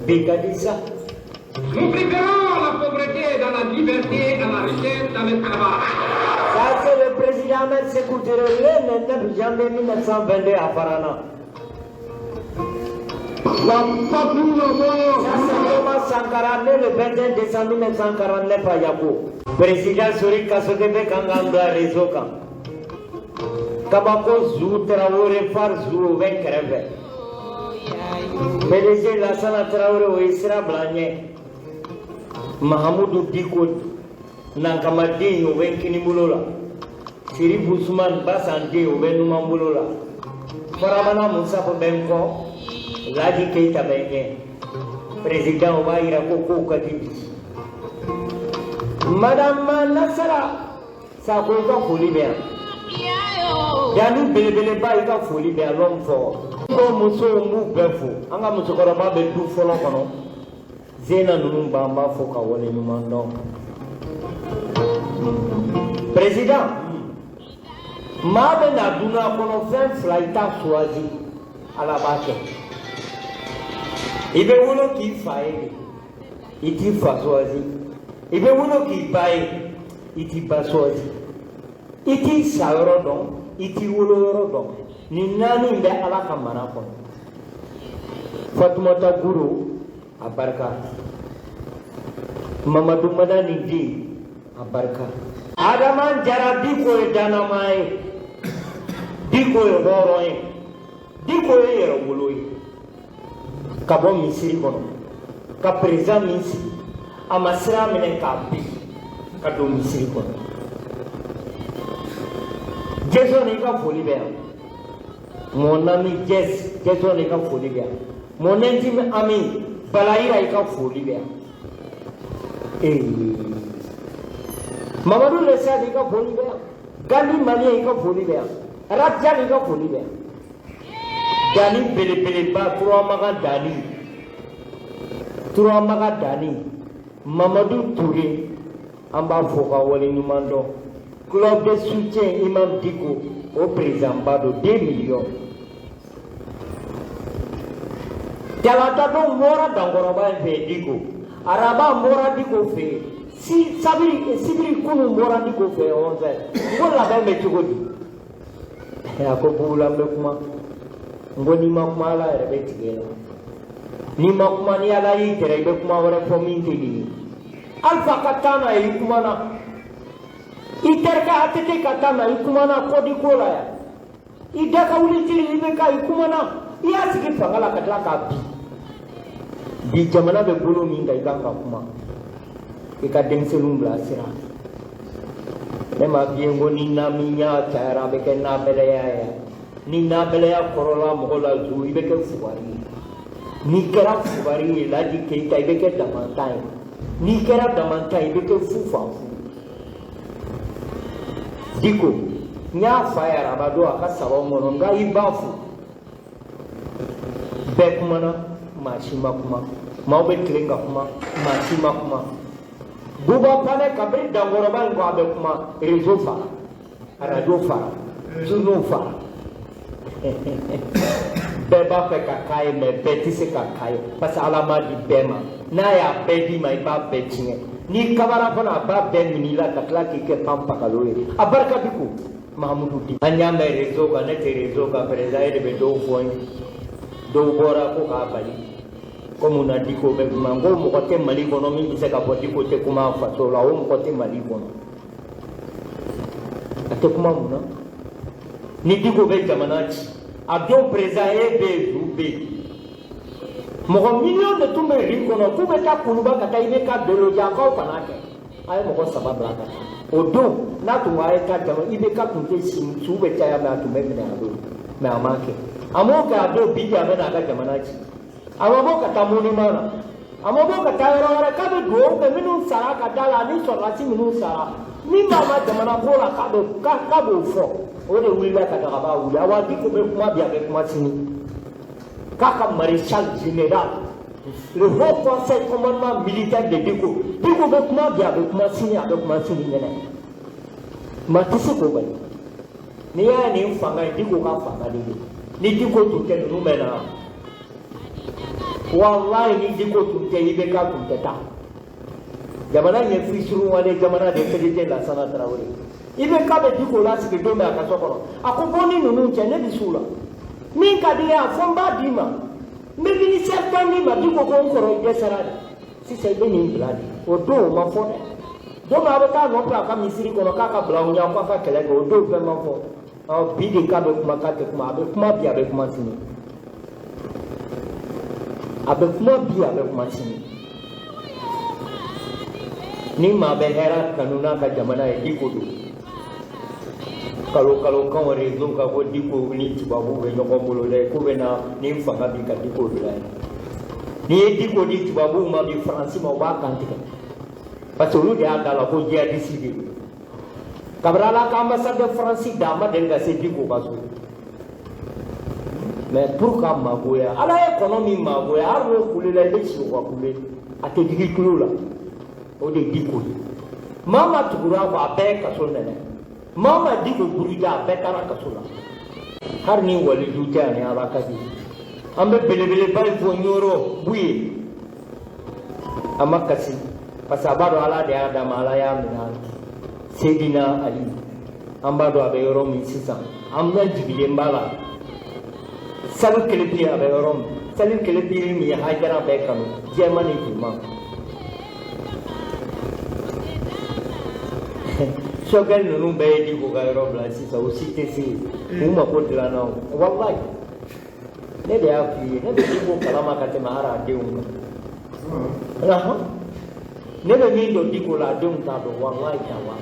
Bicadissa. Nous préférons la pauvreté dans la liberté à la richesse dans l'esclavage. Ça, c'est le président Sékou Touré, le 9 janvier 1922 à Farana. Ça, c'est Thomas Sankara, né le 21 décembre 1949 à Yako. Président Sori Kasogebe Kanganga Rezoka. Kabako Zou Traoré Far Zou Venkreve. PDG Lassana Traoré au Isra Blagné. Mahamoudou Diko Nankamadi au Venkini Moulola. Siri Bousman Bassandi au Benouman Moulola. Faramana Moussa Benko. Ladi Keita Benye. Président Obaïra Koko Kadidi. Madame Nassara, ça peut pas folie bien. Dani belebele ba ika folie bien l'homme fort. Ko muso mu befo, anga muso ko ma be du folo kono. Zena nunu bamba fo ka wole ni mando. Président, ma be na duna kono fen flaita choisi à la base. Ibe wolo ki fae, iti fa choisi. Ibe wolo ki bae, iti ba choisi. Iti sayoro don, iti wolo yoro don. Ni nani mbe ala ka mana kono. Fatoumata Guru abarka. Mamadou Madani di abarka. Adaman jara diko e danamai. Diko e horoe. Diko e yero wolo yi. Kabo misiri kono. Ka président misiri. Amasira menen ka bi. Ka do misiri kono. Jason n'est pas folie bien. Mon ami Jason n'est pas folie bien. Mon intime ami Balaïra est pas folie bien. Et Mamadou Lessa n'est pas folie bien. Gali Mali est pas folie bien. Radja n'est pas folie bien. Dani Bele Ba Trois Maga Dani. Mamadou Touré. Amba Foka Wale Numando. Club de soutien Imam Diko au président Bado 2 millions. Jalatado Mora Dangoroba fait Diko. Araba Mora Diko fait. Si Sibri Kunu Mora Diko fait 11. Voilà la même Chogodi. Et à Kopula Mekuma. Ngoni Makmala Rebeti. Ni Makmani Alaï, Rebekuma, Reforming. Alpha Katana et Kumana. Iterka atete katana ikumana kodi kola ya. Idaka ulitiri ibeka ikumana. Iya siki fangala katla kapi. Di jamana be bulu minda ikanga kuma. Ika demselum blasira. Nema biengo ni naminya cara beke na belaya ya. Ni na belaya korola mogola zu ibeke fuwari. Ni kera fuwari ladi keita ibeke damantai. Ni kera damantai ibeke fufa. Diko, nya fire abado akasaba mono nga ibafu. Bekumana machima kuma. Maube klinga kuma machima kuma. Buba pane kabri dangoroba ngo abe kuma rezo fara. Radio fara. Juno fara. Beba fe kakai me beti se kakai. Pas alama di bema. Na ya bedi mai ba betinge. Ni kabara fana ba ben minila katla ke pampa kaloye abarka diku Mahamoudou di anya me rezo ka ne te rezo ka prezaire be do foin do bora ko ka bali comme on a dit ko be mango mo ko te mali kono mi se ka poti ko te kuma fa so la o mo ko te mali kono ate kuma muna ni diko be jamanachi abdo prezaire be zube Moko million de tumbe ringono kube ta kuluba kata ibe ka dolo jako panake ay moko sababu la kata odo na tunwa ay ka jama ibe ka kunte sim sube ta ya ma tumbe me ado me amake amoka ado bija me na ka jama nachi amabo kata muni mana amabo kata ora ka be do be minu sara ka dala ni so lati minu sara ni mama jama na bola ka do ka bo fo o de wila kata ka ba wila wa diko be kuma bia be kuma sini Kaka maréchal général, le haut conseil commandement militaire de Diko, Diko veut comment bien avec moi signer avec moi signer. Ma tisse ko bani. Ni ya ni fanga Diko ka fanga Diko. Ni Diko to ken nous mena. wallahi ni Diko tun tɛ IBK tun tɛ taa jamana ɲɛfisiriw wale jamana de président Lansana Traoré IBK bɛ Diko lasigi don min a ka so kɔnɔ a ko bɔ ni ninnu cɛ ne bɛ s'u la min ka di ye a fɔ n b'a d'i ma n bɛ ministère ta min ma Diko ko n kɔrɔ i dɛsɛra de sisan i bɛ nin bila de o don o ma fɔ dɛ don min a bɛ taa nɔfɛ a ka misiri kɔnɔ k'a ka bila u ɲɛ k'a ka kɛlɛ kɛ o don bɛɛ ma fɔ bi de k'a bɛ kuma k'a tɛ kuma a bɛ kuma bi a bɛ kuma sini a bɛ kuma bi a bɛ kuma sini ni maa bɛ hɛrɛ kanu n'a ka jamana ye Diko don kalo kan wɛrɛ réseau ka bɔ Diko ni tubabu bɛ ɲɔgɔn bolo dɛ ko bɛ na ni fanga bi ka Diko bila ye n'i ye Diko di tubabuw ma bi Faransi ma u b'a kan tigɛ parce que olu de y'a da la ko jihadiste de don kabini Ala ka ambassadeur Faransi da a ma deli ka se Diko ka so mais pour ka magoya Ala ye kɔnɔ min magoya hali n'o kulela i bɛ si o ka kule a tɛ digi tulo la o de ye Diko ye maa ma tugura a kɔ a bɛɛ ye kaso nɛnɛ maa ma Diko buruja a bɛɛ taara kaso la hali ni waliju tɛ ani Ala ka di an bɛ belebeleba in fɔ Ɲoro Buye a ma kasi parce que a b'a dɔn Ala de y'a d'a ma Ala y'a minɛ a la Seydina Ali an b'a dɔn a bɛ yɔrɔ min sisan an bɛ jigilen b'a la sali kelepi a bɛ yɔrɔ min sali kelepi min ye Hajara bɛɛ kanu jɛman ni finman sɔkɛli ninnu bɛɛ ye Diko ka yɔrɔ bila sisan o si tɛ se yen u mako dilanna o walayi ne de y'a f'i ye ne bɛ Diko kalama ka tɛmɛ hali a denw kan ne bɛ min dɔn Diko la a denw t'a dɔn walayi t'a wa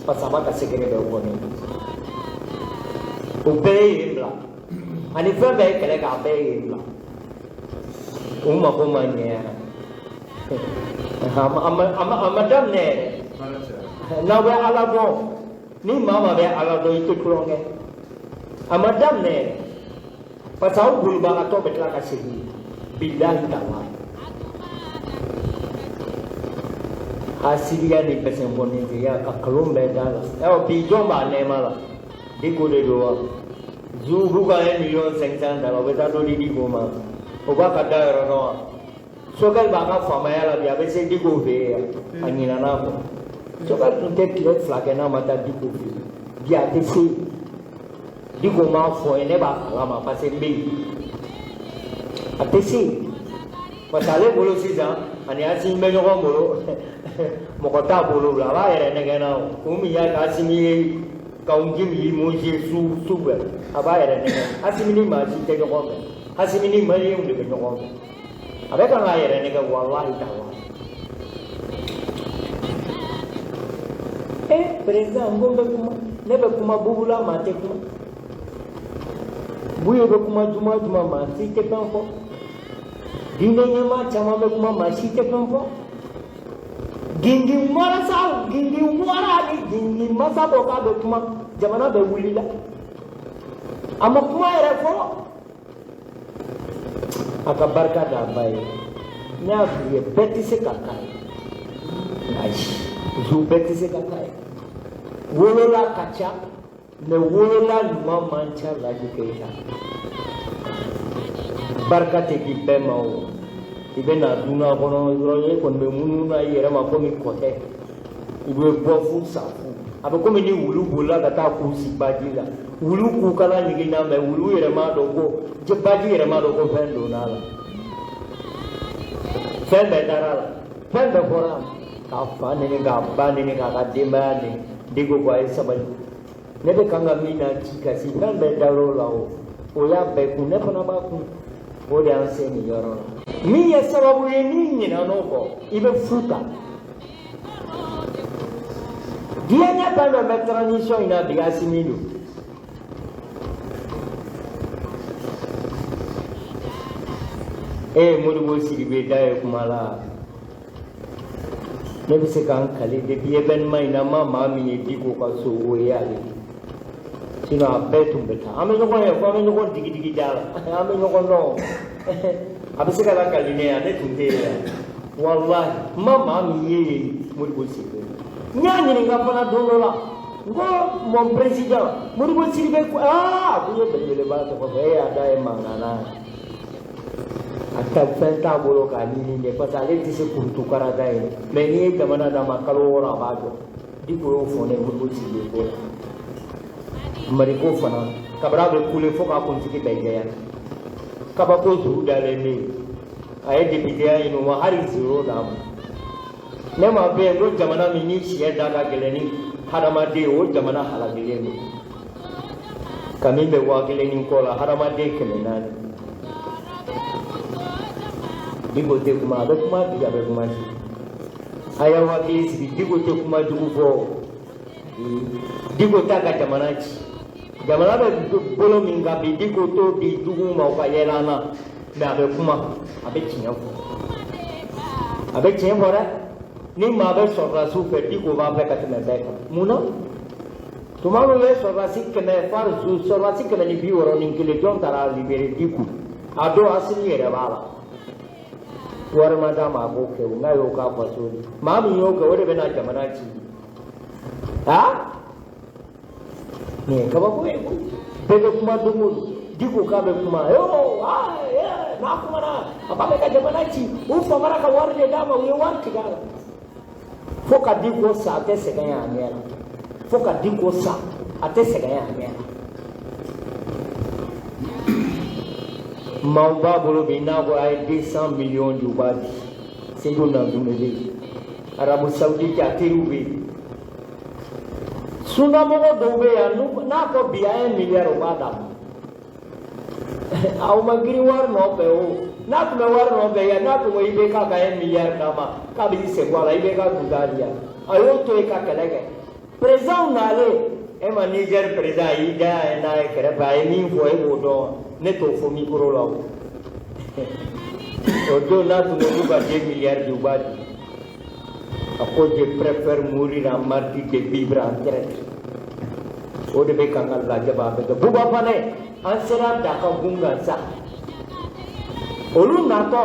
parce que a b'a ka secret bɛɛ fɔ ne o bɛɛ ye yen bila ani fɛn bɛɛ ye kɛlɛ kɛ a bɛɛ ye yen bila o mako ma ɲɛ a ma daminɛ yɛrɛ n'aw bɛ Ala dɔn ni maa ma bɛ Ala dɔn i tɛ tulonkɛ a ma daminɛ yɛrɛ parce que aw bolibagatɔ bɛ tila ka segin bilahi taala hasidiya ni pɛsɛnbɔnniya ka nkalon bɛɛ da la bi jɔn b'a nɛɛma la Diko de don wa Zugu ka 1,500,000 ta la o bɛ taa dɔ di Diko ma o b'a ka da yɔrɔ dɔn wa sɔkɛli b'a ka faamaya la bi a bɛ se Diko fɛ yen a ɲinɛna kɔ sɔkɛli tun tɛ tile 2 kɛ n'a ma taa Diko fɛ yen bi a tɛ se Diko m'a fɔ ye ne b'a kalama parce que n bɛ yen a tɛ se parce que ale bolo sisan ani Asimi bɛ ɲɔgɔn bolo mɔgɔ t'a bolo la a b'a yɛrɛ nɛgɛn na o kun min y'a ka Asimi ye k'anw jigi Moise su bɛɛ a b'a yɛrɛ nɛgɛn Asimi ni maa si tɛ ɲɔgɔn fɛ Asimi ni maliyɛnw de bɛ ɲɔgɔn fɛ a bɛ kan k'a yɛrɛ nɛgɛn walahi taala président n ko n bɛ kuma ne bɛ kuma Bubula maa tɛ kuma Buye bɛ kuma juma maa si tɛ fɛn fɔ diinɛ ɲɛmaa caman bɛ kuma maa si tɛ fɛn fɔ Gingin Marasa Gingin Wara ni Gingin Masa dɔ k'a bɛ kuma jamana bɛ wuli la a ma kuma yɛrɛ fɔlɔ a ka barika d'a ba ye ne y'a f'i ye bɛɛ tɛ se ka k'a ye ayi bɛɛ tɛ se ka k'a ye wolola ka ca mais wolola ɲuman man ca Laji Keyita barika tɛ di bɛɛ ma o i bɛ na dunan kɔnɔ yɔrɔ e kɔni bɛ munumunu i yɛrɛ ma komi kɔtɛ i bɛ bɔ fu sa fu a bɛ komi ni wulu bolila ka taa k'u si baji la wulu k'u kala ɲigin na mais wulu yɛrɛ m'a dɔn ko baji yɛrɛ m'a dɔn ko fɛn donna a la fɛn bɛɛ dara la fɛn bɛɛ bɔra a ma k'a fa neni k'a ba neni k'a ka denbaya neni Diko ko a ye sabali ne bɛ kan ka min na ci ka si fɛn bɛɛ dar'o la o y'a bɛɛ kun ne fana b'a kun o de y'an se nin yɔrɔ la min ye sababu ye n'i ɲinɛna o kɔ i bɛ fu ta diɲɛ ɲɛ fɛn dɔ bɛ transition in na bi Asimi don Modibo Sidibe da ye kuma la ne bɛ se k'an kale depuis événement in na ma maa min ye Diko ka so o ye ale sinon a bɛɛ tun bɛ taa an bɛ ɲɔgɔn ye fo an bɛ ɲɔgɔn digi da la an bɛ ɲɔgɔn dɔn a bɛ se ka lakali ne yan ne tun tɛ yen yan walahi ma maa min ye Modibo Sidibe n y'a ɲininka fana don dɔ la n ko mon président Modibo Sidibe ko ko ye belebeleba tɔgɔ fɔ e y'a da ye mankan na a ka fɛn t'a bolo k'a ɲini parce que ale tɛ se kurutu karata ye mais n'i ye jamana d'a ma kalo 6 a b'a jɔ Diko y'o fɔ ne ye Modibo sigilen ko la Mariko fana kabara bɛ kule fo k'a kuntigi bɛɛ jɛya kabako juru dalen bɛ yen a ye députéya ɲini o ma hali 0 d'a ma ne ma bɛ yen ko jamana min ni siɲɛ da ka gɛlɛn ni hadamaden o jamana halakilen don ka min bɛ 1000 ni kɔ la hadamaden 400 Diko tɛ kuma a bɛ kuma bi a bɛ kuma si a y'a hakili sigi Diko tɛ kuma jugu fɔ Diko t'a ka jamana ci jamana bɛ bolo min kan bi Diko t'o di jugu ma o ka yɛlɛ an na mais a bɛ kuma a bɛ tiɲɛ fɔ a bɛ tiɲɛ fɔ dɛ ni maa bɛ sɔrɔdasiw fɛ Diko b'a fɛ ka tɛmɛ bɛɛ kan mun na tuma min bɛ sɔrɔdasi 100 par jour sɔrɔdasi 160 jɔn taara libérer Diko a don Asimi yɛrɛ b'a la wari ma d'a ma a b'o kɛ n'a y'o k'a faso de maa min y'o kɛ o de bɛna jamana ci nin ye kabako ye bɛɛ bɛ kuma don o don Diko k'a bɛ kuma n'a kumana a b'a bɛ ka jamana ci u famana ka wari de d'a ma u ye wari tigɛ a la fo ka Diko sa a tɛ sɛgɛn a ɲɛ la fo ka Diko sa a tɛ sɛgɛn a ɲɛ la maaw b'a bolo bi n'a ko a ye 200 millions di u b'a di Seydou Nandoumé bɛ yen Arabu Saoudite a teriw bɛ yen sundamɔgɔ dɔw bɛ yan n'a ko bi a ye miliyari o b'a d'a ma aw ma girin wari nɔfɛ o n'a tun bɛ wari nɔfɛ yan n'a tun ko IBK ka ye miliyari d'a ma k'a bɛ segin a la IBK tun t'a di yan a y'o to yen ka kɛlɛ kɛ président nalen e ma Niger président y'i da ye n'a ye kɛrɛfɛ a ye min fɔ e b'o dɔn ne t'o fɔ micro la o don n'a tun bɛ k'u ka 2 milliards di u b'a di a ko je préfère mourir en martyr que vivre en traître o de bɛ kan ka lajɛ b'a bɛɛ kɛ Buba Fane an sera Dakagun kan sa olu natɔ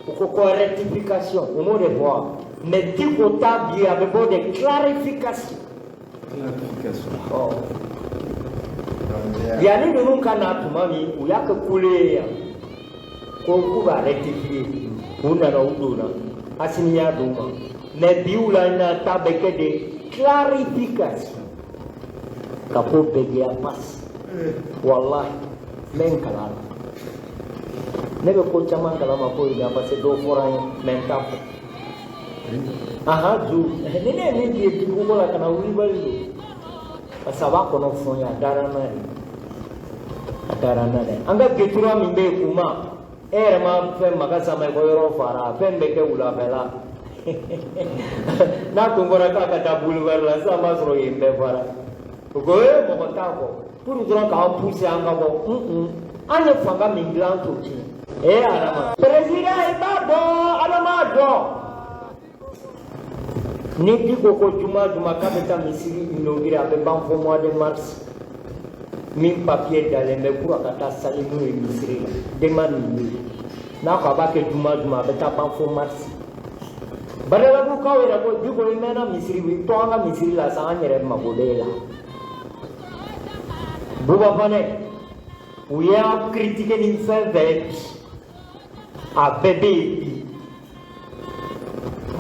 u ko ko rectification u m'o de fɔ mais Diko t'a bi a bɛ bɔ de clarification yanni ninnu ka na tuma min u y'a kɛ kule ye yan ko k'u b'a rectifier u nana u donna Asimi y'a d'u ma mais bi u la nata bɛ kɛ de clarification ka ko bɛɛ di a passe wallahi n bɛ n kalan la ne bɛ ko caman kalama ko in na parce que dɔw fɔra n ye mais n t'a fɔ ju ni ne ye min f'i ye Diko ko la ka na wuli bali don parce que a b'a kɔnɔ fɔ n ye a dara n'a ye a dara n'a ye an ka getura min bɛ yen kuma e yɛrɛ ma fɛn maga sama i ko yɔrɔ fara fɛn bɛ kɛ wulafɛla n'a tun fɔra k'a ka taa boulevard la sisan b'a sɔrɔ yen bɛɛ fara o ko mɔgɔ t'a kɔ pour dɔrɔn k'an pousser an ka bɔ an ye fanga min dilan t'o tiɲɛ Adama président i b'a dɔn Adama dɔn ni Diko ko juma k'a bɛ taa misiri inaugurer a bɛ ban fɔ mois de mars min papier dalen bɛ pour a ka taa sali n'o ye misiri la demande min bɛ n'a ko a b'a kɛ juma a bɛ taa ban fɔ mars Badalabukaw yɛrɛ ko Diko i mɛnna misiri bi to an ka misiri la sa an yɛrɛ mago b'e la Buba Fane u y'a critiquer ni fɛn fɛn ye bi a bɛɛ bɛ yen bi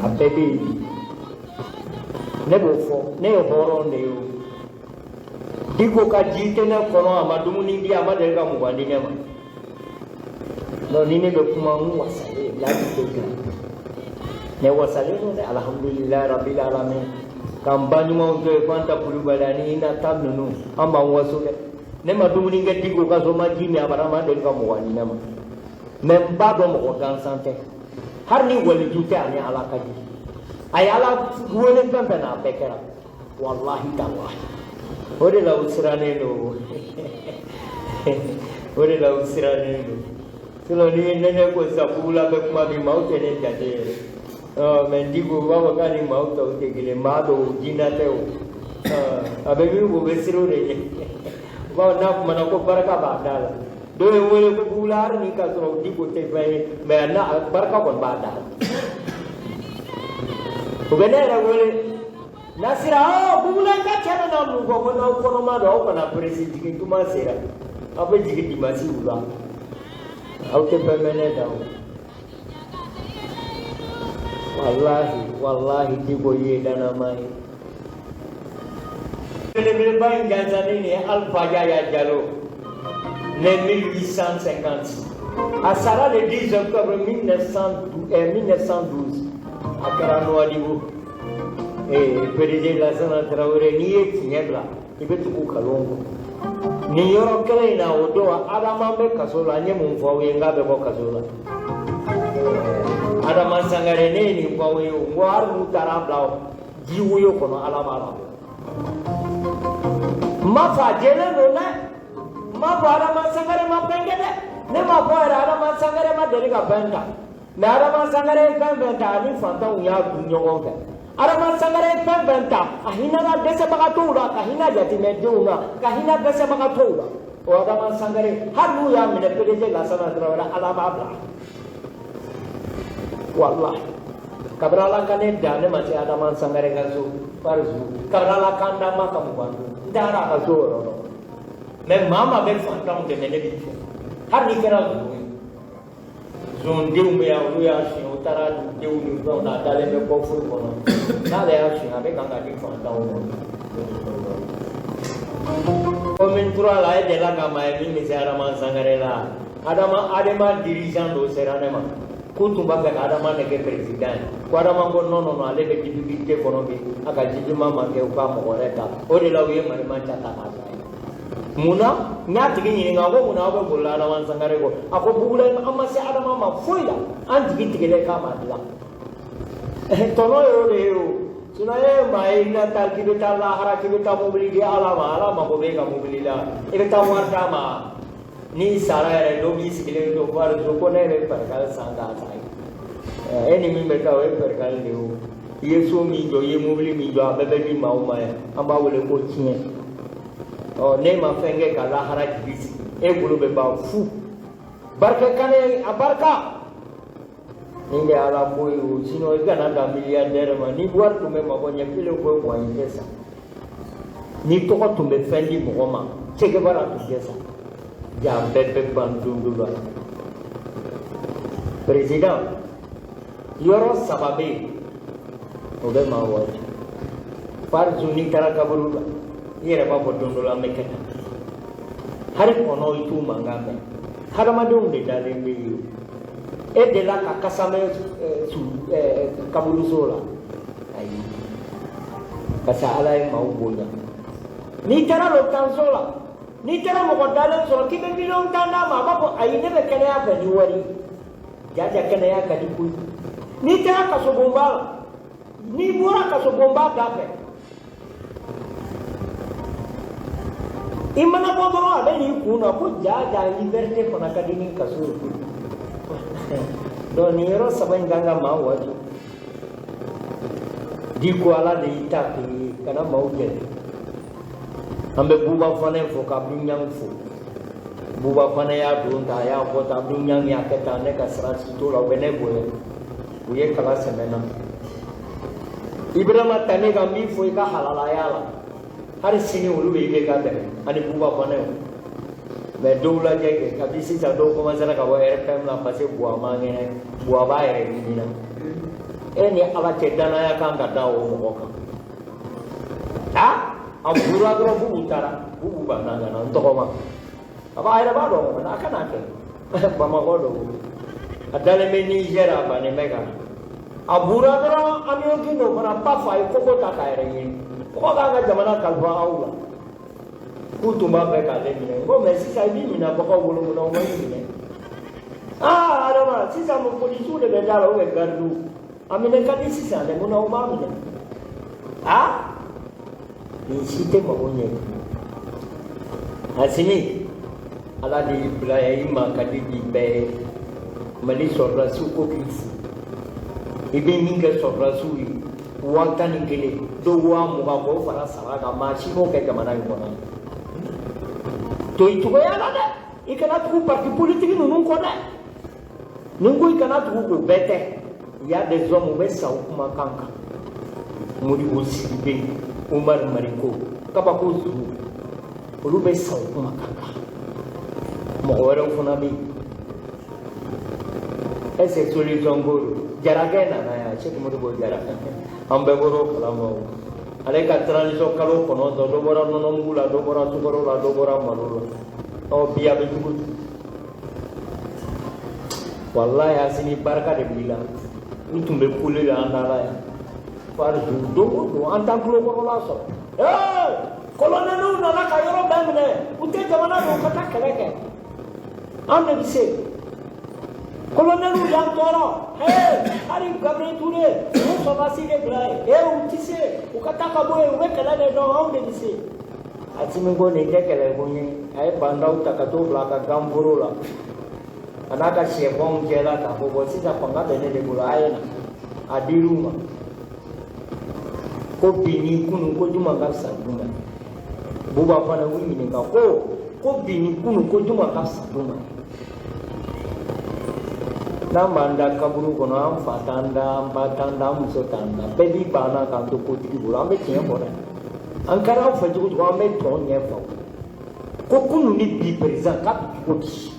a bɛɛ bɛ yen bi ne b'o fɔ ne ye hɔrɔn de ye o Diko ka ji tɛ ne kɔnɔ a ma dumuni di a ma deli ka mugan di ne ma non ni ne bɛ kuma n wasalen laji tɛ gan ne wasalen don dɛ alhamdulilayi rabil alamin k'an ba ɲumanw to yen Fanta Kulibali ani Inata ninnu an b'an waso dɛ ne ma dumuni kɛ Diko ka so ma ji min a bara ma deli ka mugan di ne ma mais n b'a dɔn mɔgɔ gansan tɛ hali ni waliju tɛ ani Ala ka di a ye Ala wele fɛn fɛn na a bɛɛ kɛra wallahi tallahi o de la u sirannen don o de la u sirannen don sinon ni nɛnɛ ko sisan Bugula bɛ kuma min maaw tɛ ne jate yɛrɛ mais Diko u b'a fɔ k'a ni maaw tɔw tɛ kelen maa dɔw jinɛ tɛ o a bɛ min o bɛ siran o de ɲɛ bawo n'a kumana ko barika b'a da la dɔw ye wele ko Bugula hali ni ka sɔrɔ Diko tɛ fɛn ye mais barika kɔni b'a da la o bɛ ne yɛrɛ wele Nasira Bugula ka cɛ nana mun fɔ ko n'aw kɔnɔma don aw kana presi jigin tuma sera aw bɛ jigin dimanche wula aw tɛ fɛn mɛn ne da o wallahi Diko ye dana mai le bain Ganzani ni Alpha Yaya Diallo né 1850 à Sarah le 10 octobre 1912 à Karanoadigo et président Lassana Traoré ni Tinyebla ibetuku Kalongo ni yoro kele na odoa Adama be kasola nyemu mfawe ngabe ko kasola Adama Sangare ni mfawe ngwar mutarabla jiwo yo kono alama mafa jele no na mafa Adama Sangare mapengede ne mafa Adama Sangare ma deriga benda me Adama Sangare kan benda ni fanta unya dunyo fe Adama Sangare kan benda ahina na dese bagatura kahina jati medunga kahina dese bagatura o Adama Sangare halu ya mine pedeje Lassana Traoré alama bla wallahi kabrala kane dane masih Adama Sangare kaso parzu kabrala kanda ma kamu bantu dara kaso ro me mama be fantang de mene bi har ni kera zon deu me ya shi utara deu ni ko na dale me ko fu ko na le ya shi abe kanga di fantang o min tura la de la kama e mi se Adama Sangare la Adama dirigeant do seranema kutumba ga Adama ne ke president ko Adama go no ale be dibite kono bi aka jijuma ma ke ka mo reta o de la wiye mari man chata ka muna nyati gini nga go muna go bolla Adama Sangare go ako bugula amma se Adama ma foida an digi tigele ka ma dila tono yo de yo sunaye mai na tal ki beta la hara ki beta mobili di alama go be ka mobili la e beta warta ma ni sara re lobi sikile do par jo ko ne re par kal sanga sai eni mi beta we par kal ni o yeso mi jo ye mobili mi jo abebe mi ma o ma amba wole ko tien o ne ma fenge ka la hara kibisi e gulo be ba fu barka kane abarka ninge ala boy o sino e kana da milliardaire ma ni war to me ma ko nyakile ko ko yesa ni to ko to me fendi mo ma cheke bara to yesa ya bebe bandunduba president yoro sababe o be ma wa par juni kara kaburu yere ba bodondula meketa hari kono itu mangame haramade unde dale mbi e de la kasame su kaburu sola ai kasa alai mau bonya ni tara lo tansola ni tara mo dale so ki be bilon tanda ma babo ai ne be kene ya ni wari jaja kene ya ka dipu ni tara ka so bomba ni bura ka so bomba dafe imana bodoro abe ni kuna ko jaja liberté kona kadini kasu do ni ro saban ganga ma wajo di ko ala de itaki kana mauje ambe buba fane fo ka bunyang fo buba fane ya do nda ya ko ta bunyang ya keta ne ka sra to la bene boye uye kala semena ibrahima tane ga mi fo ka halala ya la hari sini ulu be ga de ani buba fane me doula je ka bisi ta do ko mazara ka wa rfm la pase bua mangene bua ba ere ni na eni ala te dana ya kan ga dawo mo ko ha abura gro bu utara bu bana na ndo ko ma aba ere ba do na kana ke ba ma ko do adale me ni jera ba ne mega abura gro amio kino para pa fa ko ko ta ka ere ni ko ga jamana kalwa aula kutumba be ka le mine ngo me sisa bi mina ba ko wolo mo no mine Adama sisa mo polisi de be dalo we gardu amine ka di sisa de mo no ma mine ni site mo bonye asini ala di Ibrahima ka di be mali sorra su ko kifu ibe minga sorra su wanta ni kele do wa mo ba ko fara sara ga ma shi mo ke gamana ko na to itu ya ada ikana tu parti politique non connaît ningo ikana tu ko bete ya des hommes be sa kuma kanka muri osibe Umar Mariko kaba ko su olu be sa kuma kanka mo wara funa bi ese solution guru jaragena na ya check mo do jara ambe goro kalamo ale ka transition kalo kono do bora no ngula do bora sugoro la do bora marulo o biya be tugu wallahi asini baraka de bila utumbe kule la andala ya par do antan kulo ko la so kolonelu na na kayoro bamne ute jamana do kata keleke amne bise kolonelu yang toro hari gabre ture mu sabasi de grai utise ukata kaboe ukala de do amne bise atimi go ne kele bunyi ay bandau takato blaka gamburu la anaka shebon jela ka bo sisa panga bene de bula ayena adiruma ko bini kunu ko juma kapsa duma buba fana wimi ne ka ko bini kunu ko juma kapsa duma na manda kaburu kono am fatanda batanda musotanda pedi bana ka to ko tiki bula me tiya bora ankara fa jugu ko me ton ye fa ko kunu ni bi president ka ko ti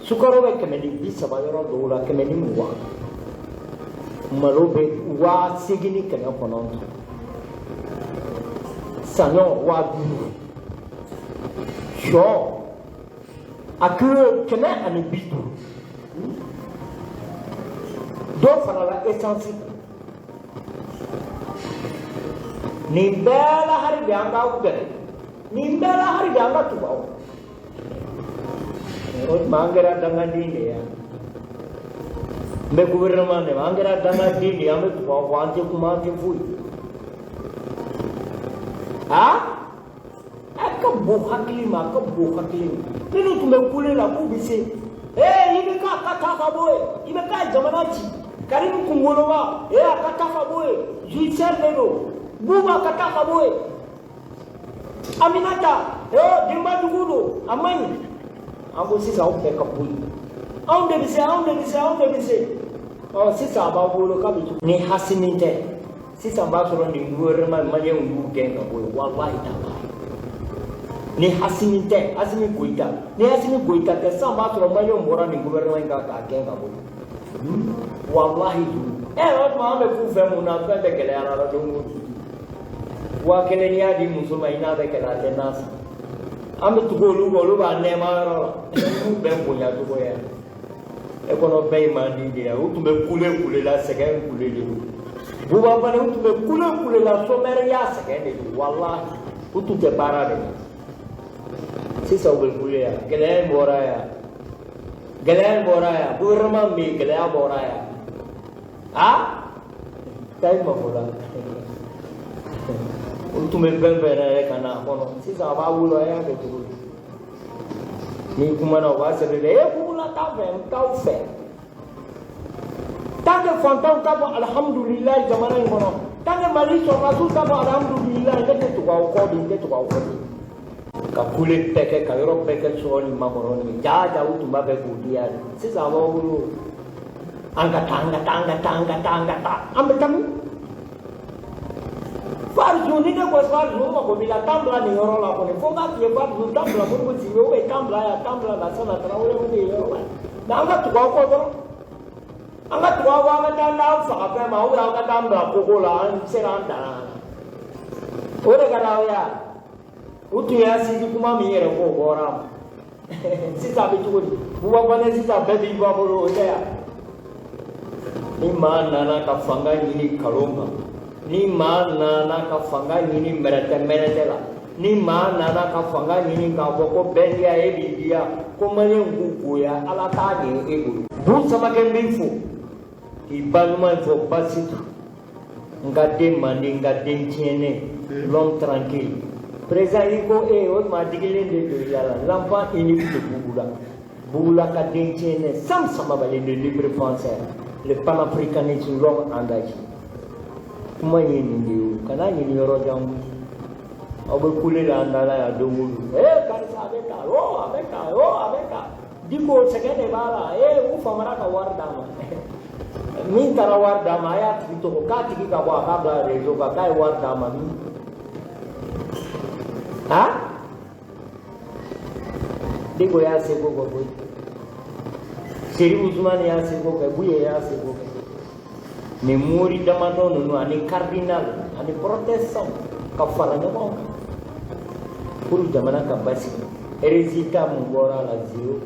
sukaro be kemedi bi sabayoro dola kemedi muwa marobe wa sigini kana kono sanyo wa du sho akure kene ani bitu do fana la essence ni bela hari bianga ugere ni bela hari bianga tubao ot mangera danga dini ya me gouvernement ne mangera danga dini ame tubao wante kuma ke fui aka bo hakili ma ka bo hakili ninu tume kule la kubise ibe ka kata boy ibe ka jamana ci karimu kungolo ba aka kata boy judiciaire lelo buba kata boy aminata dimba dugudo amani ambo sisa o pe kapui onde bise sisa ba bolo ka bitu ni hasiminte sisa ba soro ni gouvernement manye ngu genga boy wallahi ta ni hasimi goita ke samba soro manye mbora ni gouvernement ka genga boy wallahi ot ma me ku fe mu na fe de kele ana ra dungu wa kele ni adi musuma ina de kele atenas am tu golu ba ne ma ro ku be ko ya tu ko ya e kono be ma di dia u tu be kule la segen kule li buba bana u tu be kule la somere ya segen de wallahi u tu te parade sisa u be kule ya kele mbora ya gouvernement mi kele mbora ya tay ma bola untuk membela kana kono sisa ba wulo ya be tu ni kuma na wa se de kuma ta fe tange fontan ta bo alhamdulillah zamana ngono tange mali so rasul ta bo alhamdulillah ne to ko ka kule peke ka yoro peke so ni mamoroni ja utu ma be ku dia sisa ba wulo anga tanga ambe tamu farzu ni ko farzu ko bila tambla ni yoro la ko ne foga ti farzu tambla ko ti yo be tambla la sana tra wala mo ni yoro na anga tu ko do anga tu wa ga tanda fa ka ma wa ga tambla ko la an seranda ore ga ya utu ya si kuma mi yere ko bora sisa be tu buwa bane sisa be bi ba boro ya ni mana na ka fanga ni kalonga ni mana na ka fanga ni merete la ni mana na ka fanga ni ka boko belia e dia ko mane nguku ya ala ta ni ego bu sama gembifu ti balma fo pasitu ngade mani ngade tiene long tranquille présent ko o ma digile de yalla lampa ini de bugula ka den tiene sam sama bale de libre français le panafricanisme long engagé kuma yini ndiu kana yini yoro jam obo kule la andala ya dongulu kanisa abeka diko segede bala u famara ka warda ma min tara warda ma ya tito ko ka tiki ka ba kabla rezo ka kai warda ma mi diko ya se go Seri Ousmane y'a seko kɛ Buye y'a seko kɛ nin mori damadɔ ninnu ani cardinal ani protestant ka fara ɲɔgɔn kan pour jamana ka basigi résultat mun bɔra la zéro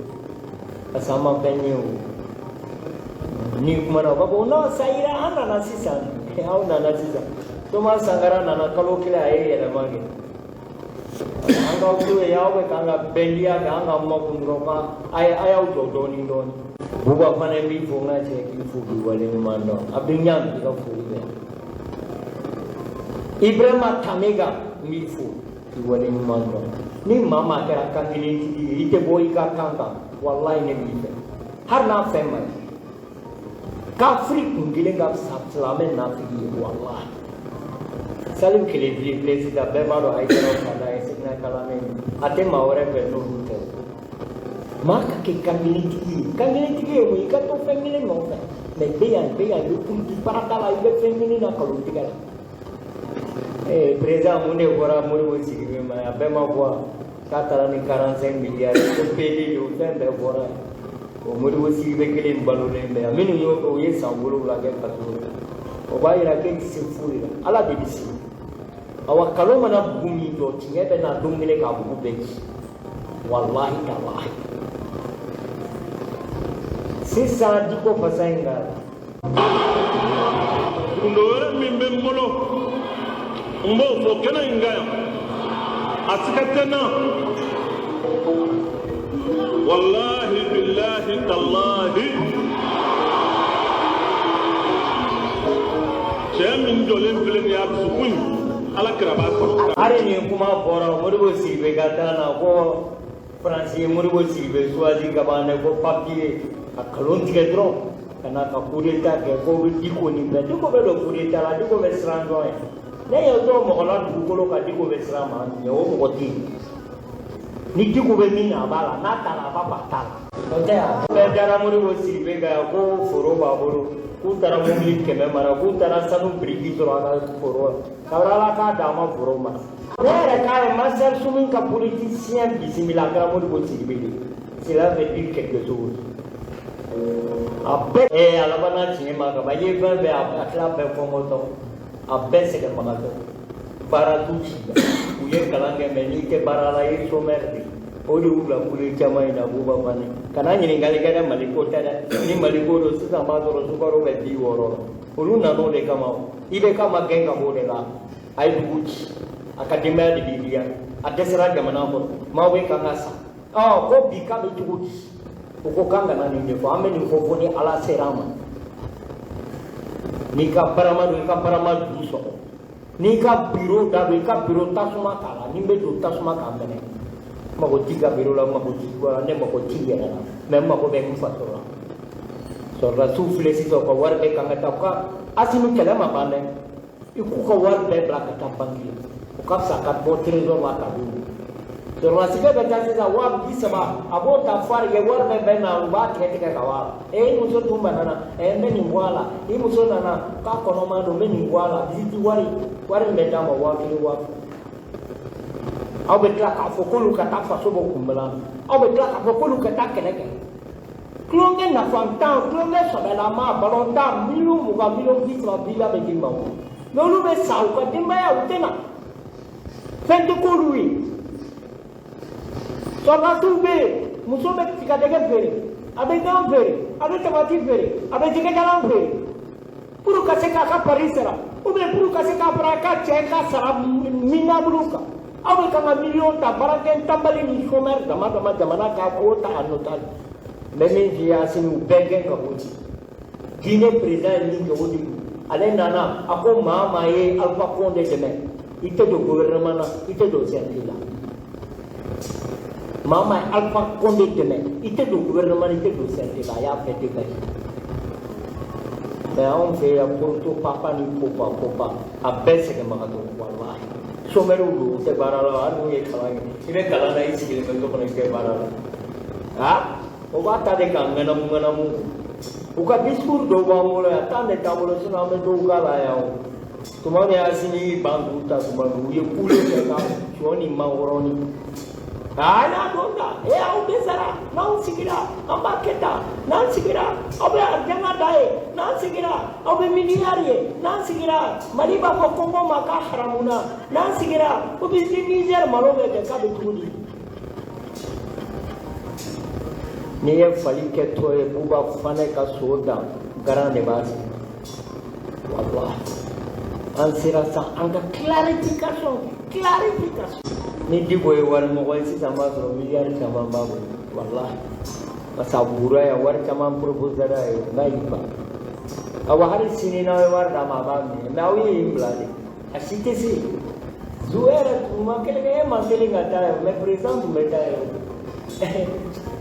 parce que an ma fɛn ye o ni kumana u b'a fɔ non ça ira an nana sisan aw nana sisan Thomas Sankara nana kalo kelen a ye yɛlɛma kɛ an ka to ye aw bɛ k'an ka bɛndiya kɛ an ka makun dɔrɔn ka a y'aw jɔ dɔɔnin dɔɔnin Buba fana b'i fo n ka cɛ k'i fo k'i waleɲuman dɔn a bɛ ɲa i ka foli bɛ Ibrahima Tamega n b'i fo k'i waleɲuman dɔn ni maa maa kɛra kan kelentigi ye i tɛ bɔ i ka kan kan walahi ne b'i fɛ hali n'a fɛn man ɲi kafiri kun kelen ka fisa silamɛ nafigi ye walahi Salim Kelebili président bɛɛ b'a dɔn Haidara Fada ye Seginna Kalame a tɛ maa wɛrɛ fɛ n'olu tɛ maa ka kɛ kankelentigi ye kankelentigi ye mun i ka to fɛn kelen nɔfɛ mais bɛ yan i bɛ kuludi parata la i bɛ fɛn kelen na nkalon tigɛ la président mun de bɔra Modibo Sidibe ma a bɛɛ ma bɔ k'a taara ni 45 miliyari ko PD de o fɛn bɛɛ bɔra o Modibo Sidibe kelen balolen bɛ yan minnu y'o kɛ o ye san 7 kɛ kaso la o b'a yira k'e tɛ se foyi la Ala de bɛ se awa kalo mana bugu min jɔ tiɲɛ bɛ na don kelen k'a bugu bɛɛ ci walahi talahi sisan Diko fasa in ka kundo wɛrɛ min bɛ n bolo n b'o fɔ kɛnɛ in kan yan a siga tɛ n na wallahi billahi tallahi cɛ min jɔlen filɛ nin ye a dusukun Ala kira b'a sɔrɔ hali nin kuma fɔra Modibo Sidibe ka taa na ko Faransi ye Modibo Sidibe choisi ka ban ne ko papier a kalon tigɛ dɔrɔn ka na ka coup d'état kɛ ko bɛ Diko nin bɛɛ Diko bɛ don coup d'état la Diko bɛ siran dɔn ye ne ye dɔn mɔgɔ la dugukolo kan Diko bɛ siran ma ɲɛ o mɔgɔ tɛ yen ni Diko bɛ min na a b'a la n'a ta la a b'a fɔ a t'a la o tɛ yan bɛɛ dara Modibo Sidibe kan yan ko foro b'a bolo k'u taara mobili 100 mara k'u taara sanu biriki sɔrɔ a ka foro la kabini Ala k'a d'a ma foro ma ne yɛrɛ k'a ye Marcel Soumi ka politicien bisimila a kɛra Modibo Sidibe de cela veut dire quelque chose a bɛɛ a labanna tiɲɛ ma ka ban i ye fɛn bɛɛ a tila bɛɛ kɔngɔtɔ a bɛɛ sɛgɛnbagatɔ baara t'u si la u ye kalan kɛ mais n'i tɛ baara la i ye chômeur de o de y'u bila kule caman in na Buba Fane kana ɲininkali kɛ dɛ Maliko tɛ dɛ ni Maliko don sisan b'a sɔrɔ sukaro bɛ 60 la olu nan'o de kama i bɛ kama gɛn ka b'o de la a ye dugu ci a ka denbaya de b'i diya a dɛsɛra jamana kɔnɔ maaw bɛ kan ka sa ko bi k'a bɛ cogo di o ko k'an kana nin de fɔ an bɛ nin fɔ fo ni Ala sera an ma n'i ka barama don i ka barama du sɔgɔ n'i ka biro da don i ka biro tasuma k'a la ni n bɛ don tasuma k'a mɛnɛ mago t'i ka biro la mago t'i la ne mago t'i yɛrɛ la mais n mago bɛ n faso la sɔrɔdasiw filɛ sisan u ka wari bɛɛ kan ka taa u ka Asimi kɛlɛ ma ban dɛ i k'u ka wari bɛɛ bila ka taa banque la o ka fisa ka bɔ trésor la ka d'u ma sɔrɔdasikɛ bɛ taa sisan 30.000 a b'o ta fari kɛ wari bɛɛ bɛ na u b'a tigɛ tigɛ ka bɔ a la i muso tun banana n bɛ nin bɔ a la i muso nana k'a kɔnɔma don n bɛ nin bɔ a la visite wari min bɛ d'a ma 1000 wa aw bɛ tila k'a fɔ k'olu ka taa faso bɔ kunbɛnna aw bɛ tila k'a fɔ k'olu ka taa kɛlɛ kɛ tulonkɛ nafantan tulonkɛ sɔbɛlama balɔntan miliyɔn 20 miliyɔn 30 bila bɛ d'i ma mais olu bɛ sa u ka denbaya u tɛ na fɛn tɛ k'olu ye sɔrɔdasiw bɛ yen muso bɛ tigadɛgɛ feere a bɛ gan feere a bɛ tamati feere a bɛ jɛgɛjalan feere pour ka se k'a ka pari sara ou bien pour ka se k'a fara a ka cɛ ka sara minabulu kan aw bɛ kan ka miliyɔn ta baarakɛ tanbali ni chômeur dama dama jamana k'a o ta a nɔtali n bɛ min f'i ye Asimi u bɛɛ gɛn ka bɔ ci Guinée président ye min kɛ o de don ale nana a ko maa maa ye Alpha Condé dɛmɛ i tɛ don gouvernement na i tɛ don CNT la maa maa ye Alpha Condé dɛmɛ i tɛ don gouvernement na i tɛ don CNT la a y'a bɛɛ dégagé mais anw fɛ yan Porto Papa ni Popa a bɛɛ sɛgɛnbagatɔ walahi chômeur don u tɛ baara la hali n'u ye kalan kɛ i bɛ kalan na i sigilen bɛ so kɔnɔ i tɛ baara la o b'a ta de ka ŋanamu u ka discours dɔw b'an bolo yan temps de t'an bolo sinon an bɛ dɔw k'a la yan o tuma min Asimi ban k'u ta tuma min u ye kule kɛ ka sɔ ni mangɔrɔni Ana donda e au bezara nan sigira amba keta nan sigira obe arjana dae nan sigira obe miliyari nan sigira maliba ko kongo maka haramuna nan sigira obe Niger malo be ka be tuli ne ye fali ke to e buba fane ka soda garane basi wallahi an sira sa an ka clarification ni digo ye wari mo koy si sama so miliyari sama babu wallahi masabura ya wari sama proposal ay naiba awa hari sini na war da ma ba mi na wi imblade asite si zuera tuma kele ngata me present meta yo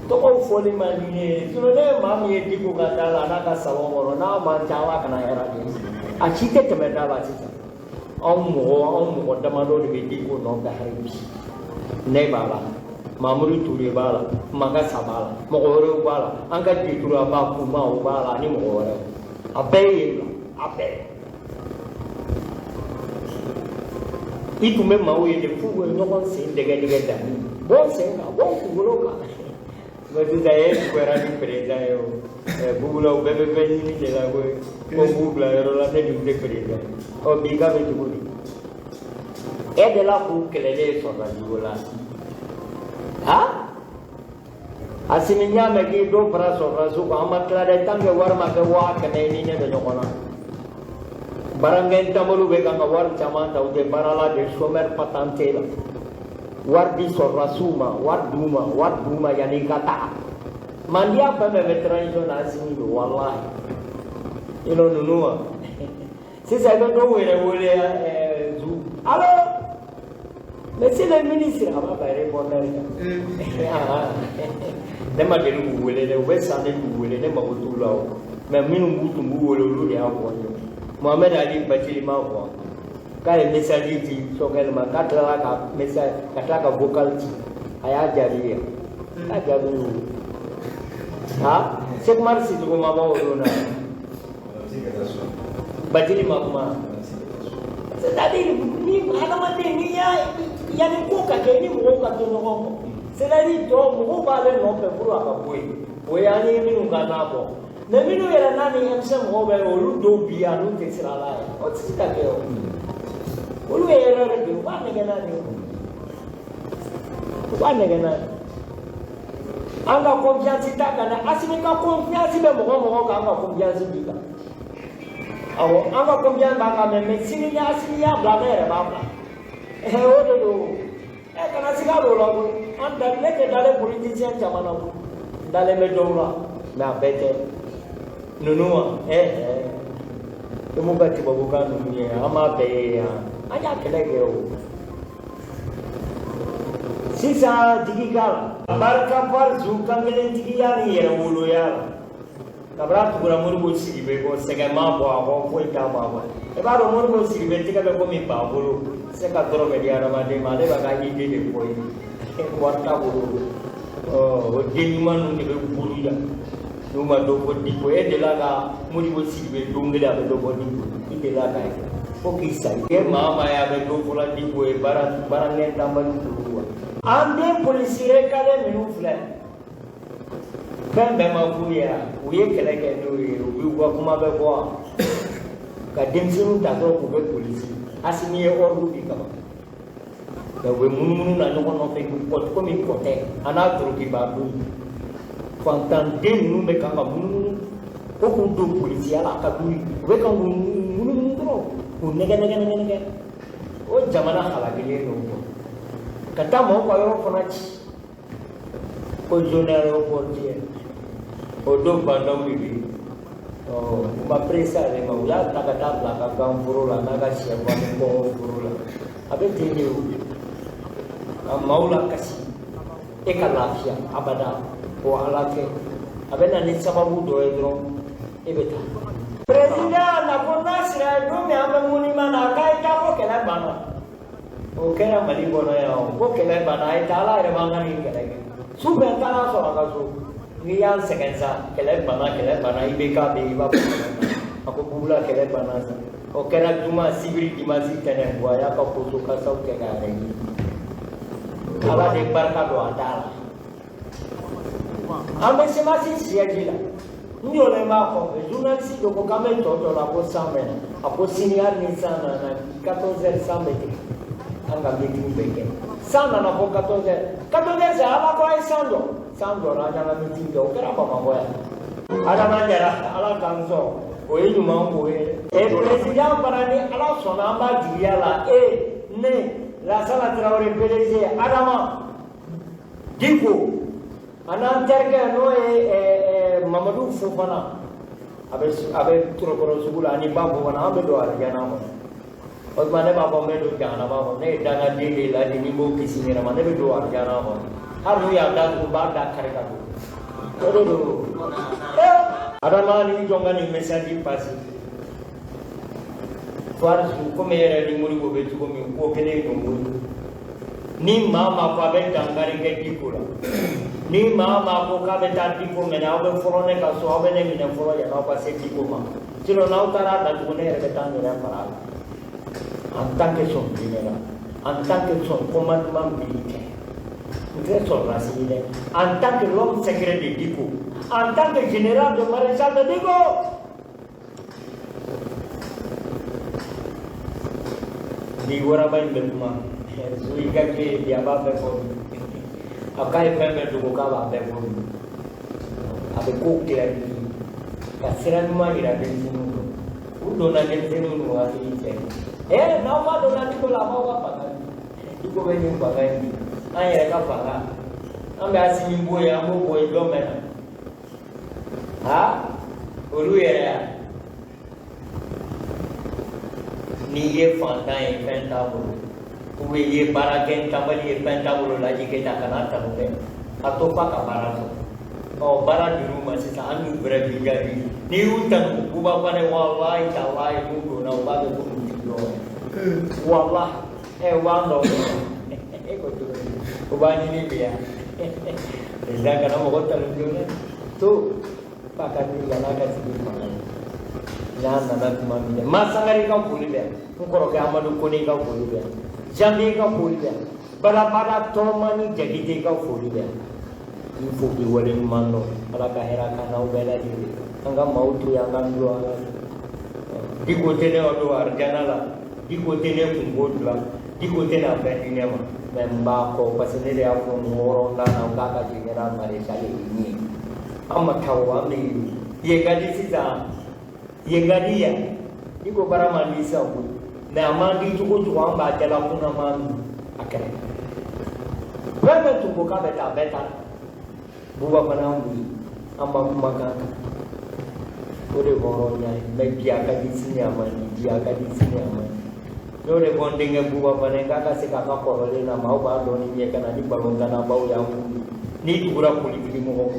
to ko foli mani suno ne ma mi digo ngata la na ka sawo moro na ma chawa kana era ni asite temeta ba sita Om damado de digo no da hari ne bala mamuri turi bala maga sabala mogoro bala anga titura ba kuma bala ni mogoro abe itu memang we de fu no kon sin de da bon sen bon fulo ka betu saya kuera di presa yo bugulo bebe ni de la go ko bugla ero la de presa o biga betu budi de la bu que le so la digola ha asiminya me ki do braso ko amatla de tange war ma ke wa ke ni ne de jokona barangen tamolu be kan war chama ta ude barala de somer patantela war di so rasuma war duma yani kata mandia ba me veteran na asimi do wallahi ino nunua sisa do wole zu alo Monsieur le ministre, on va répondre. Ne ma de nous voulez, ne vous savez vous voulez, ne ma vous là. Mais nous vous voulez le Mohamed Ali Bachili ma voix. Quand le message dit, so qu'elle m'a katala message, katala vocal ti. Aya jari. Ajabu. Ha? C'est marsi tu ma ba olona. Bachili ma kuma. C'est-à-dire ni adamade ni ya ni ko ka ke ni mo ka to no c'est-à-dire to mo ba le no pe furu aka boy o ya ni minu ka na bo na minu ya na ni em se mo be o lu do bi anu te sira la o ti ta ke o lu ya ra re ba ne ga na ni ba ne ga na anga confiance ta kana asimi ka confiance be mo ka anga confiance bi ka awo anga confiance ba ka me sini ya bla mere ba bla o de do kana siga do la ko an da le ke dale politicien jamana ko dale me do la na bete nunua to mo bati babu ka nu ye ama be ya anya kele ke o sisa digigal barka par zu kangelen digiya ni ye wolo ya kabra tu gura muru bo sigi be ko sega ma bo ko ko ta ba ba e ba do muru bo sigi be tika be ko mi ba bolo seka toro be dia rama de male ba ga ni de ko warta bolo o de man ni be bulu ya no ma do ko di ko e de la ga muru bo sigi be do ngela be do ko di de la ga ko ki sa ke ma ma ya be do ko la di ko e barang ne tamban tu ande polisi re kale menu fle ben be ma ku ya u ye kele ke no ye u wa kuma be ko ka demsinu ta do ko be polisi asini ye ordu bi kama da we munu na no no fe ko mi ko te ana tro ki ba bu fantan de nu me kama munu ko ko do polisi ala ka du we ka munu tro ko nega o jamana khala ke le no kata mo ko yo ko na ci ko jonero ko tie o do bandam bibi o ma presa le ma ula ta kata la ka kam furula na ga sia ko furula abe tini maula kasi ekalafia abada o alake abe na ni sababu do edro ebeta president na konasira do me amuni mana kai ta ko kala bana o kera malibo na ya ko kala bana ai tala re manga ni kala su bentana so aga so ni yan sekensa kala bana ibe ka be ba ako bula kala bana sa o kera duma sibiri dimasi tene wa ya ka ko so ka sa ke ga re ala de barka do adala ame se masi siajila ndio le mako journaliste do ko kamen to la ko sambe apo senior ni sana na 14 sambe anga meeting beke sana na ko 14 ala ko ai sando la jana meeting do kera ba maboya ada manjara ala kanso o yidu mambo president parani ala sona ma diala ne la sala traore PDG adama diko ana terga no Mamadou Fofana abe turokoro sugula ani babu wana abe do arjana mo osmane baba me do jana baba ne danga dile la ni mo kisi mera mane be do arjana mo haru ya da ku ba da kare ka do adama ni jonga ni message pasi far su ko mere ni muri go be ko mi ko kene no mo ni mama ko abe dangari ke dikula ni mama ko ka be tati ko me na be forone ka so abe ne mi na foro ya na pa se ti ko ma sino na utara da ko ne re ta ni ra para antanke son dinera antanke son commandement militaire très son racine antanke l'homme secret de Diko antanke général de maréchal de Diko di wara bay belma zui ka ke dia ba be ko akai pembe duko ka ba be ko abe ko kira ni ka siran ma ira de sinu udo na de sinu no ati je na ma do na ko la ma wa pa duko be ni ba ga ni ai ka pa ga ambe asi ni boya mo boy do me ha olu ya ni ye fanta e fanta bo uwe ye baraken tambali e fanta bo la ji ke ta kana ta be atopa ka barato o bara di rumah sisa anu berbicara ni utang buba pane wallahi tallahi mugo na bago ko mutilo wallah wando ko to ubani ni dia enda kana mo ko talu ne to pakan ni lana ka sigi mana na na kuma mi masangari ka puli be ko ro ka amadu ko ni ka puli be jambi ka puli be bala bala to mani jadi te ka puli be il faut que wale mando ala ka hera kana ubela di anga mautu yang ngandlo di kote ne odo arjana la di kote ne kungodla di kote na pendine ma memba ko pasene ya ko ngoro na ka jingera mare sale ini amma tawa ni ye gadi sisa ye gadi ya di ko barama ni sa ko na ma di tuko amba jala kuna ma akere bebe tuko ka beta buba panambi amba kumaga ore boronya me biaka di sini amani ore bondinge buba panenga ka se ka korole na mau ba do ni kana di balonga na bau yang ni dura politik mo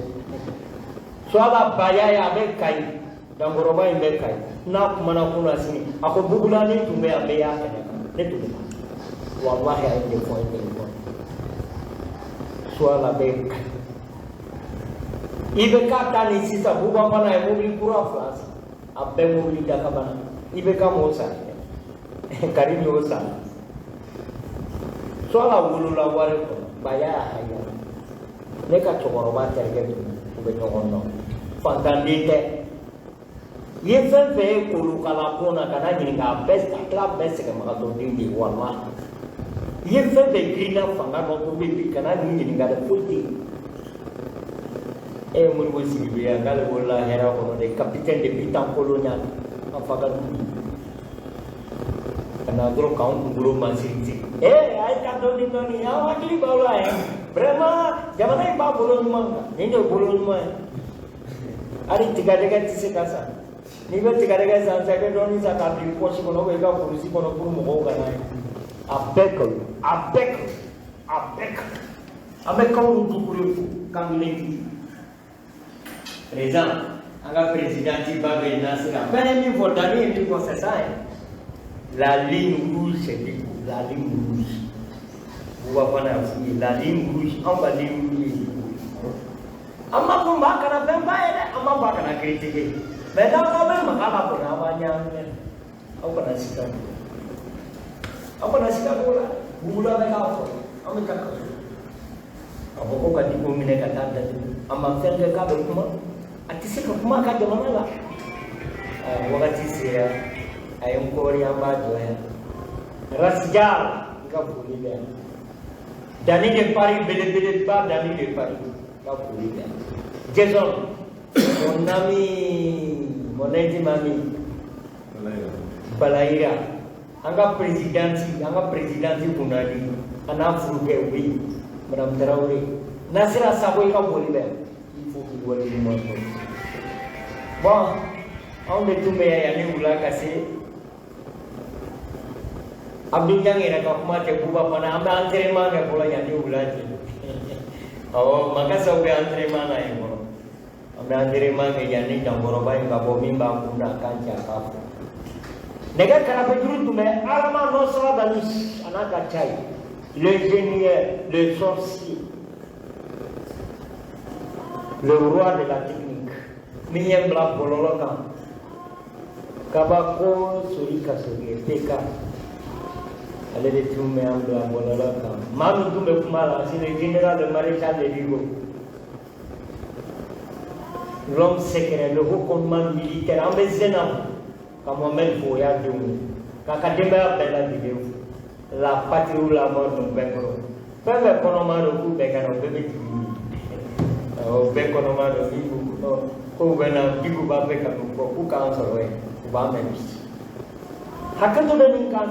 soala baya ya be kai dan goroba imbe kai na kumana kuna sini ako bugula ni tumbe ambe ya kana ne tumbe wallahi ai de point soala be ibe ka tani sisa buba pana e mobili kura France abe mobili daka bana ibe ka mosa kari mosa soala wulu la ware ko baya haya ne ka chokoro ba terge ube nyono fantandite ye fe kulu kala kona kana nyinga best club best ke maka to dindi wallahi ye fe grina fanga no bi kana nyinga da futi muri wosi biya kala bolla hera ko de capitaine de pitan kolonya afaga dumi kana gro kaun gro masiti ai ka do ni awa kili bawa brema jamana ba bolon manga nindo bolon ma ari tiga tise kasa ni be tiga sa sa ke do ni sa ka bi ko si kono be ga ko si kono puru mo ga na abek ko ndu puru kang legi Rezan, anga presidenti bagai nasira. Bene mi votani mi confessai. La ligne rouge c'est dit, la ligne rouge. Vous voyez la ligne rouge, on va ligne rouge. Amma ko makana bemba ede, amma bakana critique. Mais dans le même makala ko na wanya. Apa na sika bola. Bula na ka fo. Amma ka ko ko ka Diko minɛ ka taa datugu a ma fɛn kɛ k'a bɛ kuma a tɛ se ka kuma a ka jamana la wagati sera a ye n kɔɔri an b'a jɔ yan Rasijal i ka foli bɛ yan Dani de Paris belebeleba Dani de Paris i ka foli bɛ yan Jason mon ami mon intime ami Balaira an ka présidente kunnadi a n'a furu kɛ oui Madame Traoré Nasira Sako i ka foli bɛ yan il faut k'i waleɲuman dɔn bon anw de tun bɛ yan yanni wula ka se Abdou Niang yɛrɛ ka kuma tɛ Buba fana an bɛ entraînement kɛ fɔlɔ yanni wula cɛ awɔ Makasaw bɛ entraînement na yen kɔrɔ an bɛ entraînement kɛ yanni Dankɔrɔba in ka bɔ min b'a kun na k'an cɛ a k'a fɔ nɛgɛ karafe duuru tun bɛ Adama Nɔsɔla Dani a n'a ka ca ye l'ingénieur, le sorcier, le roi de la technique min ye n bila bɔlɔlɔ kan kabako sori kasoge PK ale de tun bɛ an bila bɔlɔlɔ kan maa min tun bɛ kuma la c'est le général le maréchal de Rigo l'homme secret le haut commandement militaire an bɛ Zénam ka Mohamed fo o y'a denw ye k'a ka denbaya bɛɛ lajɛlen fo la patrie ou la mort dun bɛɛ kɔrɔ fɛn fɛn kɔnɔma don k'u bɛɛ ka na o bɛɛ bɛ jigin o bɛɛ kɔnɔma don n'i ko k'u bɛ na Diko b'a fɛ ka min fɔ k'u k'an sɔrɔ yen u b'a mɛn bi hakɛto bɛ nin kan